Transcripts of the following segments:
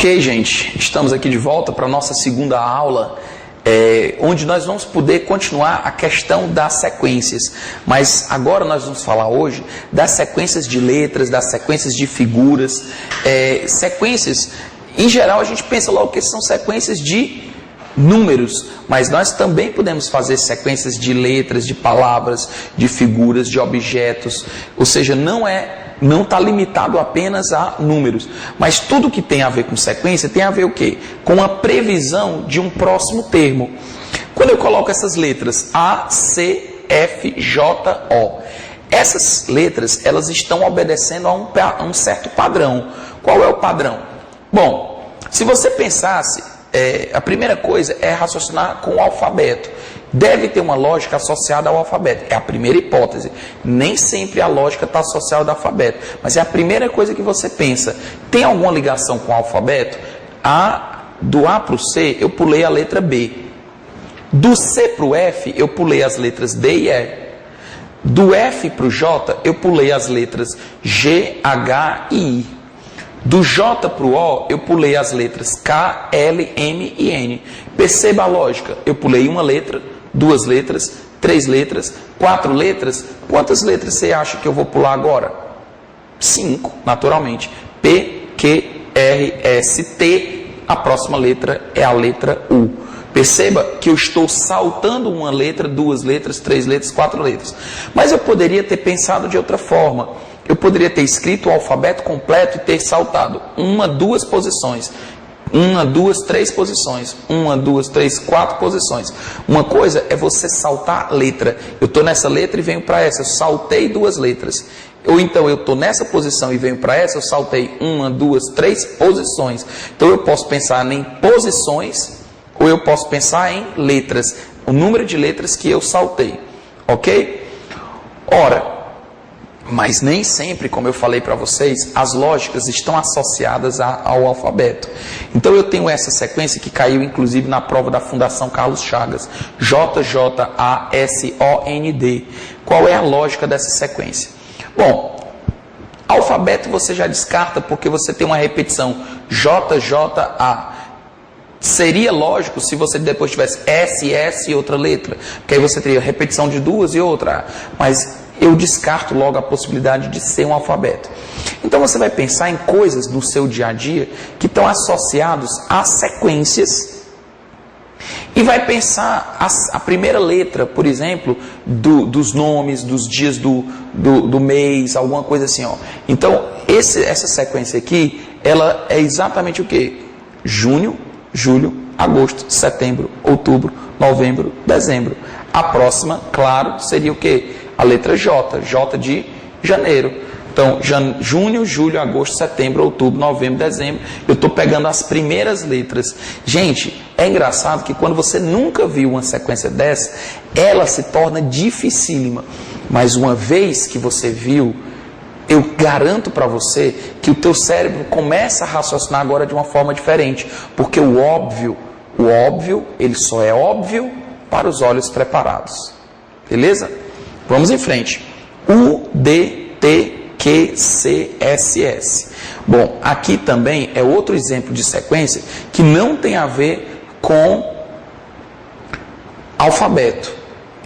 Ok, gente, estamos aqui de volta para a nossa segunda aula, onde nós vamos poder continuar a questão das sequências. Mas agora nós vamos falar hoje das sequências de letras, das sequências de figuras. Sequências, em geral, a gente pensa logo que são sequências de números, mas nós também podemos fazer sequências de letras, de palavras, de figuras, de objetos. Ou seja, não está limitado apenas a números, mas tudo que tem a ver com sequência tem a ver o quê? Com a previsão de um próximo termo. Quando eu coloco essas letras A, C, F, J, O, essas letras elas estão obedecendo a um certo padrão. Qual é o padrão? Bom, se você pensasse, a primeira coisa é raciocinar com o alfabeto. Deve ter uma lógica associada ao alfabeto. É a primeira hipótese. Nem sempre a lógica está associada ao alfabeto. Mas é a primeira coisa que você pensa. Tem alguma ligação com o alfabeto? Do A para o C, eu pulei a letra B. Do C para o F, eu pulei as letras D e E. Do F para o J, eu pulei as letras G, H e I. Do J para o O, eu pulei as letras K, L, M e N. Perceba a lógica. Eu pulei uma letra, duas letras, três letras, quatro letras. Quantas letras você acha que eu vou pular agora? 5, naturalmente. P, Q, R, S, T. A próxima letra é a letra U. Perceba que eu estou saltando uma letra, duas letras, três letras, quatro letras. Mas eu poderia ter pensado de outra forma. Eu poderia ter escrito o alfabeto completo e ter saltado uma, duas posições. Uma, duas, três posições. Uma, duas, três, quatro posições. Uma coisa é você saltar letra. Eu estou nessa letra e venho para essa. Eu saltei duas letras. Ou então eu estou nessa posição e venho para essa. Eu saltei uma, duas, três posições. Então eu posso pensar em posições ou eu posso pensar em letras. O número de letras que eu saltei. Ok? Ora, mas nem sempre, como eu falei para vocês, as lógicas estão associadas ao alfabeto. Então eu tenho essa sequência que caiu inclusive na prova da Fundação Carlos Chagas. J, J, A, S, O, N, D. Qual é a lógica dessa sequência? Bom, alfabeto você já descarta porque você tem uma repetição. J, J, A. Seria lógico se você depois tivesse S, S e outra letra. Porque aí você teria repetição de duas e outra. Mas eu descarto logo a possibilidade de ser um alfabeto. Então você vai pensar em coisas no seu dia a dia que estão associados a sequências e vai pensar a primeira letra, por exemplo, dos nomes, dos dias do mês, alguma coisa assim. Ó. Então essa sequência aqui, ela é exatamente o que? Junho, julho, agosto, setembro, outubro, novembro, dezembro. A próxima, claro, seria o que? A letra J, J de janeiro. Então, junho, julho, agosto, setembro, outubro, novembro, dezembro. Eu estou pegando as primeiras letras. Gente, é engraçado que quando você nunca viu uma sequência dessa, ela se torna dificílima. Mas uma vez que você viu, eu garanto para você que o teu cérebro começa a raciocinar agora de uma forma diferente. Porque o óbvio, ele só é óbvio para os olhos preparados. Beleza? Vamos em frente. U, D, T, Q, C, S, S. Bom, aqui também é outro exemplo de sequência que não tem a ver com alfabeto.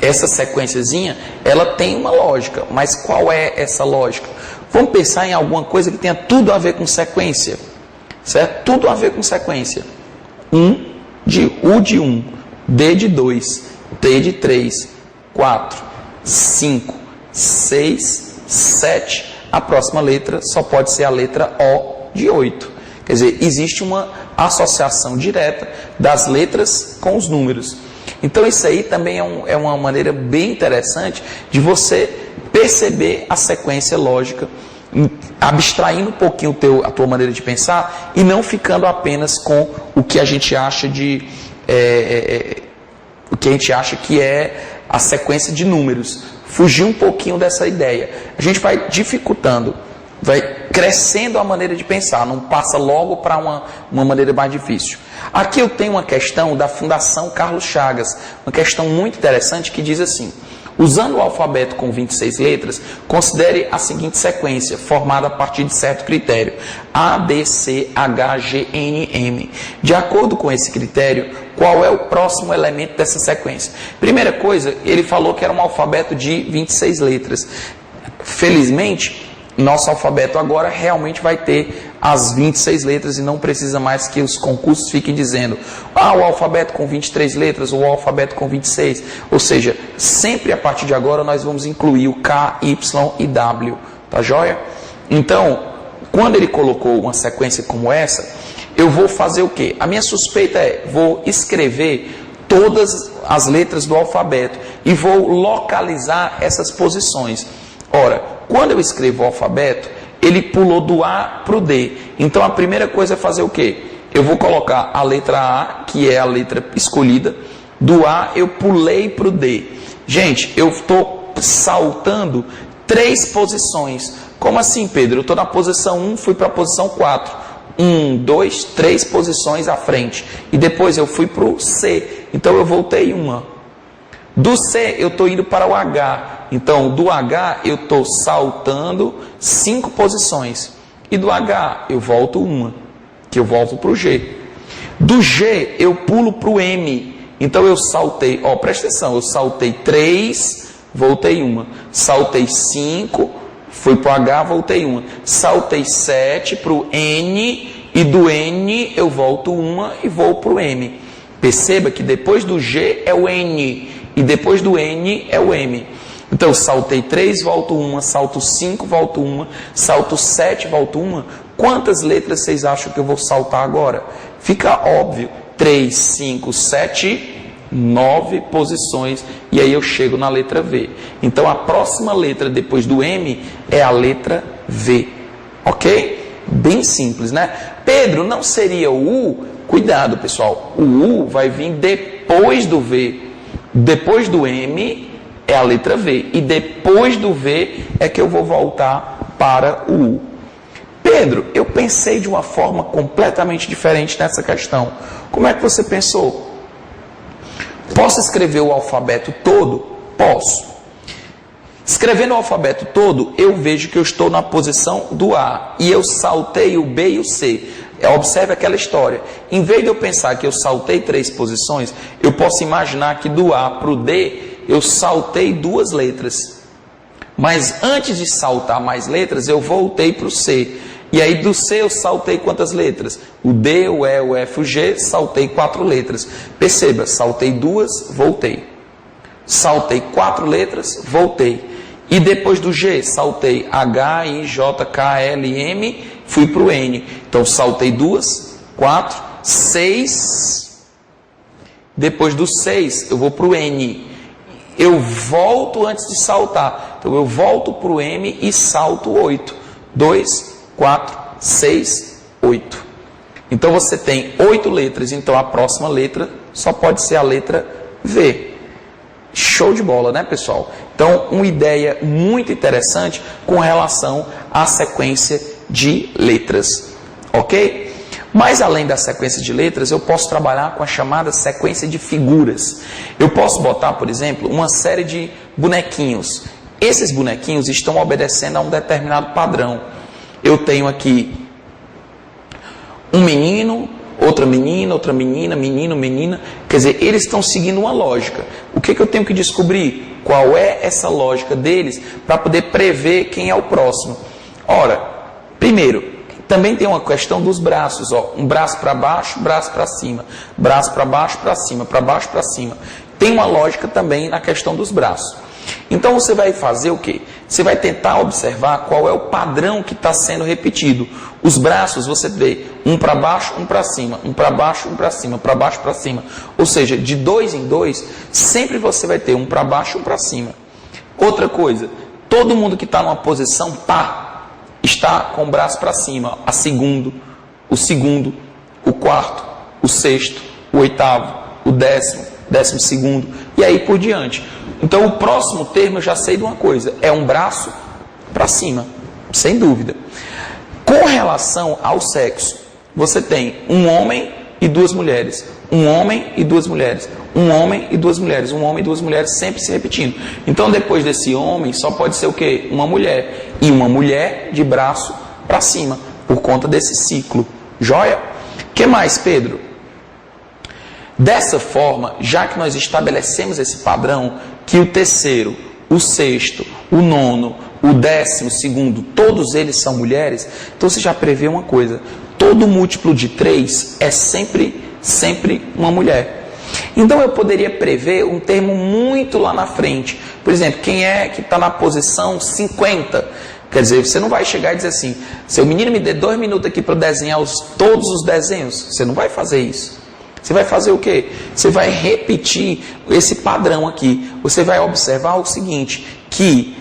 Essa sequenciazinha, ela tem uma lógica, mas qual é essa lógica? Vamos pensar em alguma coisa que tenha tudo a ver com sequência, certo? Tudo a ver com sequência. U de 1, D de 2, T de 3, 4, 5, 6, 7. A próxima letra só pode ser a letra O de 8. Quer dizer, existe uma associação direta das letras com os números. Então isso aí também é uma maneira bem interessante de você perceber a sequência lógica, abstraindo um pouquinho a tua maneira de pensar e não ficando apenas com o que a gente acha que é a sequência de números. Fugir um pouquinho dessa ideia. A gente vai dificultando, vai crescendo a maneira de pensar, não passa logo para uma maneira mais difícil. Aqui eu tenho uma questão da Fundação Carlos Chagas, uma questão muito interessante que diz assim: Usando o alfabeto com 26 letras, considere a seguinte sequência, formada a partir de certo critério: A, B, C, H, G, N, M. De acordo com esse critério, qual é o próximo elemento dessa sequência? Primeira coisa, ele falou que era um alfabeto de 26 letras. Felizmente, nosso alfabeto agora realmente vai ter as 26 letras e não precisa mais que os concursos fiquem dizendo o alfabeto com 23 letras ou o alfabeto com 26. Ou seja, sempre a partir de agora nós vamos incluir o K, Y e W. Tá joia? Então, quando ele colocou uma sequência como essa, eu vou fazer o quê? A minha suspeita é, vou escrever todas as letras do alfabeto e vou localizar essas posições. Ora, quando eu escrevo o alfabeto, ele pulou do A para o D. Então, a primeira coisa é fazer o quê? Eu vou colocar a letra A, que é a letra escolhida. Do A, eu pulei para o D. Gente, eu estou saltando 3 posições. Como assim, Pedro? Eu estou na posição 1, fui para a posição 4. 1, 2, 3 posições à frente. E depois eu fui para o C. Então, eu voltei uma. Do C, eu estou indo para o H. Então, do H, eu estou saltando 5 posições. E do H, eu volto uma, que eu volto para o G. Do G, eu pulo para o M. Então, eu saltei, presta atenção, eu saltei 3, voltei uma. Saltei 5, fui para o H, voltei uma. Saltei 7 para o N, e do N, eu volto uma e vou para o M. Perceba que depois do G é o N, e depois do N é o M. Então, saltei 3, volto uma, salto 5, volto uma, salto 7, volto uma. Quantas letras vocês acham que eu vou saltar agora? Fica óbvio, 3, 5, 7, 9 posições, e aí eu chego na letra V. Então, a próxima letra depois do M é a letra V. Ok? Bem simples, né? Pedro, não seria o U? Cuidado, pessoal. O U vai vir depois do V. Depois do M é a letra V. E depois do V é que eu vou voltar para o U. Pedro, eu pensei de uma forma completamente diferente nessa questão. Como é que você pensou? Posso escrever o alfabeto todo? Posso. Escrevendo o alfabeto todo, eu vejo que eu estou na posição do A. E eu saltei o B e o C. Observe aquela história. Em vez de eu pensar que eu saltei 3 posições, eu posso imaginar que do A para o D, eu saltei 2 letras. Mas antes de saltar mais letras, eu voltei para o C. E aí do C eu saltei quantas letras? O D, o E, o F, o G, saltei 4 letras. Perceba, saltei 2, voltei. Saltei 4 letras, voltei. E depois do G, saltei H, I, J, K, L, M, fui para o N. Então, saltei 2, 4, 6. Depois do 6, eu vou para o N. Eu volto antes de saltar. Então, eu volto para o M e salto 8. 2, 4, 6, 8. Então, você tem 8 letras. Então, a próxima letra só pode ser a letra V. Show de bola, né, pessoal? Então, uma ideia muito interessante com relação à sequência de letras, ok? Mas, além da sequência de letras, eu posso trabalhar com a chamada sequência de figuras. Eu posso botar, por exemplo, uma série de bonequinhos. Esses bonequinhos estão obedecendo a um determinado padrão. Eu tenho aqui um menino, outra menina, menino, menina. Quer dizer, eles estão seguindo uma lógica. O que eu tenho que descobrir? Qual é essa lógica deles para poder prever quem é o próximo? Ora, primeiro, também tem uma questão dos braços. Um braço para baixo, braço para cima. Braço para baixo, para cima. Para baixo, para cima. Tem uma lógica também na questão dos braços. Então você vai fazer o quê? Você vai tentar observar qual é o padrão que está sendo repetido. Os braços você vê um para baixo, um para cima, um para baixo, um para cima, para baixo, para cima. Ou seja, de 2 em 2, sempre você vai ter um para baixo, um para cima. Outra coisa, todo mundo que está numa posição pá, está com o braço para cima. O segundo, o quarto, o sexto, o oitavo, o 12º, e aí por diante. Então, o próximo termo eu já sei de uma coisa, é um braço para cima, sem dúvida. Com relação ao sexo, você tem um homem e 2 mulheres, um homem e 2 mulheres, um homem e duas mulheres. Um homem e duas mulheres sempre se repetindo. Então, depois desse homem, só pode ser o quê? Uma mulher. E uma mulher de braço para cima, por conta desse ciclo. Joia? O que mais, Pedro? Dessa forma, já que nós estabelecemos esse padrão, que o terceiro, o sexto, o nono, o 12º, todos eles são mulheres, então você já prevê uma coisa: todo múltiplo de 3 é sempre uma mulher. Então eu poderia prever um termo muito lá na frente. Por exemplo, quem é que está na posição 50? Quer dizer, você não vai chegar e dizer assim: seu menino, me dê 2 minutos aqui para desenhar todos os desenhos. Você não vai fazer isso. Você vai fazer o quê? Você vai repetir esse padrão aqui. Você vai observar o seguinte, que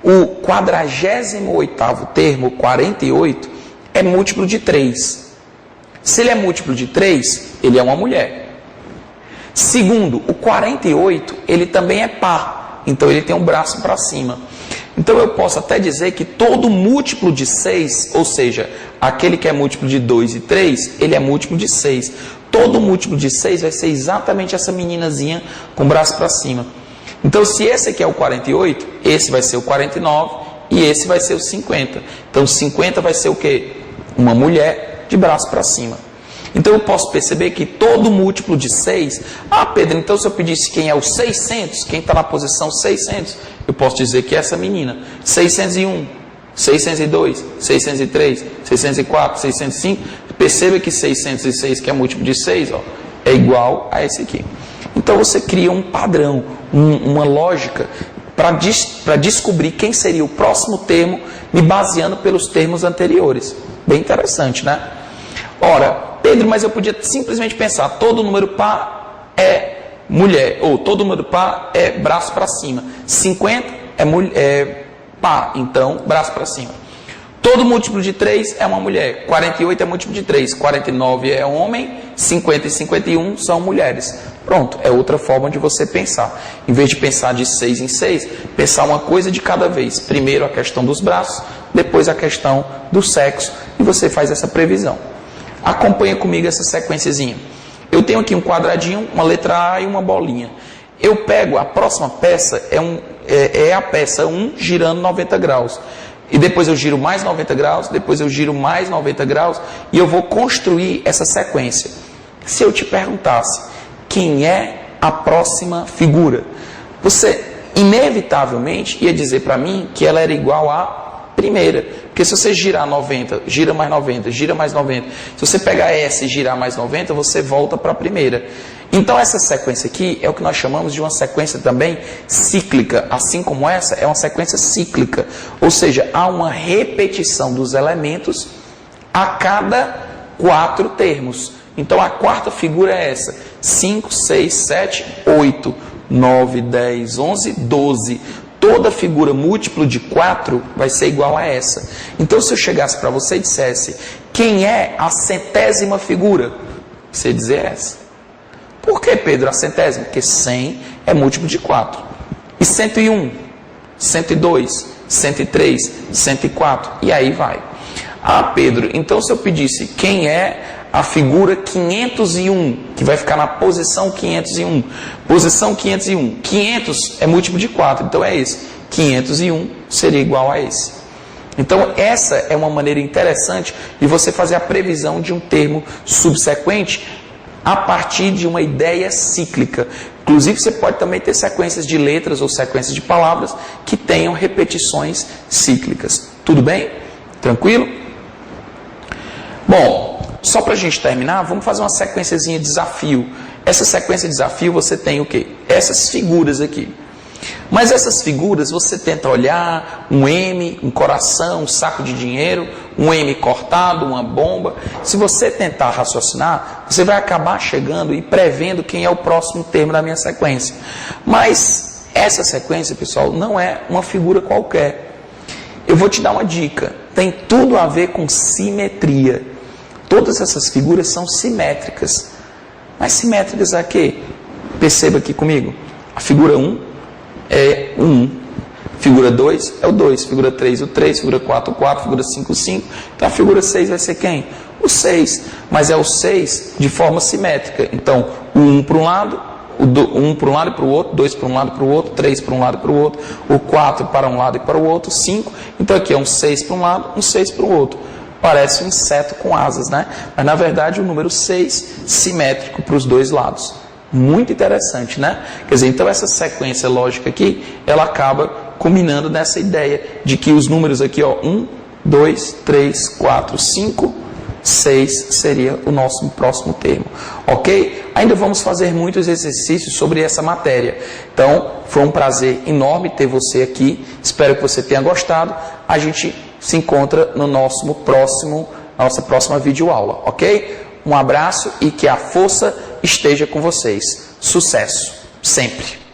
o 48º termo, 48, é múltiplo de 3. Se ele é múltiplo de 3, ele é uma mulher. Segundo, o 48, ele também é par. Então ele tem um braço para cima. Então eu posso até dizer que todo múltiplo de 6, ou seja, aquele que é múltiplo de 2 e 3, ele é múltiplo de 6. Todo múltiplo de 6 vai ser exatamente essa meninazinha com o braço para cima. Então, se esse aqui é o 48, esse vai ser o 49 e esse vai ser o 50. Então, 50 vai ser o quê? Uma mulher de braço para cima. Então, eu posso perceber que todo múltiplo de 6... Ah, Pedro, então se eu pedisse quem é o 600, quem está na posição 600, eu posso dizer que é essa menina. 601, 602, 603, 604, 605... Perceba que 606, que é múltiplo de 6, ó, é igual a esse aqui. Então você cria um padrão, uma lógica para descobrir quem seria o próximo termo, me baseando pelos termos anteriores. Bem interessante, né? Ora, Pedro, mas eu podia simplesmente pensar: todo número par é mulher, ou todo número par é braço para cima. 50 é par, então braço para cima. Todo múltiplo de 3 é uma mulher. 48 é múltiplo de 3. 49 é homem. 50 e 51 são mulheres. Pronto, é outra forma de você pensar. Em vez de pensar de 6 em 6, pensar uma coisa de cada vez. Primeiro a questão dos braços, depois a questão do sexo. E você faz essa previsão. Acompanha comigo essa sequenciazinha. Eu tenho aqui um quadradinho, uma letra A e uma bolinha. Eu pego a próxima peça, é a peça 1 girando 90 graus. E depois eu giro mais 90 graus, depois eu giro mais 90 graus, e eu vou construir essa sequência. Se eu te perguntasse quem é a próxima figura, você inevitavelmente ia dizer para mim que ela era igual à primeira. Porque se você girar 90, gira mais 90, gira mais 90, se você pegar essa e girar mais 90, você volta para a primeira. Então essa sequência aqui é o que nós chamamos de uma sequência também cíclica. Assim como essa é uma sequência cíclica. Ou seja, há uma repetição dos elementos a cada 4 termos. Então a quarta figura é essa: 5, 6, 7, 8, 9, 10, 11, 12. Toda figura múltiplo de 4 vai ser igual a essa. Então se eu chegasse para você e dissesse: quem é a 100ª figura? Você ia dizer essa. Por que, Pedro, a 100ª? Porque 100 é múltiplo de 4. E 101, 102, 103, 104, e aí vai. Ah, Pedro, então se eu pedisse quem é a figura 501, que vai ficar na posição 501. Posição 501. 500 é múltiplo de 4, então é esse. 501 seria igual a esse. Então, essa é uma maneira interessante de você fazer a previsão de um termo subsequente a partir de uma ideia cíclica. Inclusive, você pode também ter sequências de letras ou sequências de palavras que tenham repetições cíclicas. Tudo bem? Tranquilo? Bom, só para a gente terminar, vamos fazer uma sequenciazinha de desafio. Essa sequência de desafio você tem o quê? Essas figuras aqui. Mas essas figuras você tenta olhar, um M, um coração, um saco de dinheiro, um M cortado, uma bomba. Se você tentar raciocinar, você vai acabar chegando e prevendo quem é o próximo termo da minha sequência. Mas essa sequência, pessoal, não é uma figura qualquer. Eu vou te dar uma dica. Tem tudo a ver com simetria. Todas essas figuras são simétricas. Mas simétricas a quê? Perceba aqui comigo. A figura 1 é o 1. Figura 2 é o 2. Figura 3 o 3. Figura 4 o 4. Figura 5 o 5. Então a figura 6 vai ser quem? O 6. Mas é o 6 de forma simétrica. Então o 1 para um lado, um para um lado e para o outro, 2 para um lado e para o outro, 3 para um lado e para o outro, o 4 para um lado e para o outro, 5. Então aqui é um 6 para um lado, um 6 para o outro. Parece um inseto com asas, né? Mas na verdade o número 6 simétrico para os dois lados. Muito interessante, né? Quer dizer, então essa sequência lógica aqui, ela acaba culminando nessa ideia de que os números aqui, ó, 1, 2, 3, 4, 5, 6 seria o nosso próximo termo, ok? Ainda vamos fazer muitos exercícios sobre essa matéria. Então, foi um prazer enorme ter você aqui. Espero que você tenha gostado. A gente se encontra no nossa próxima videoaula, ok? Um abraço e que a força esteja com vocês. Sucesso, sempre!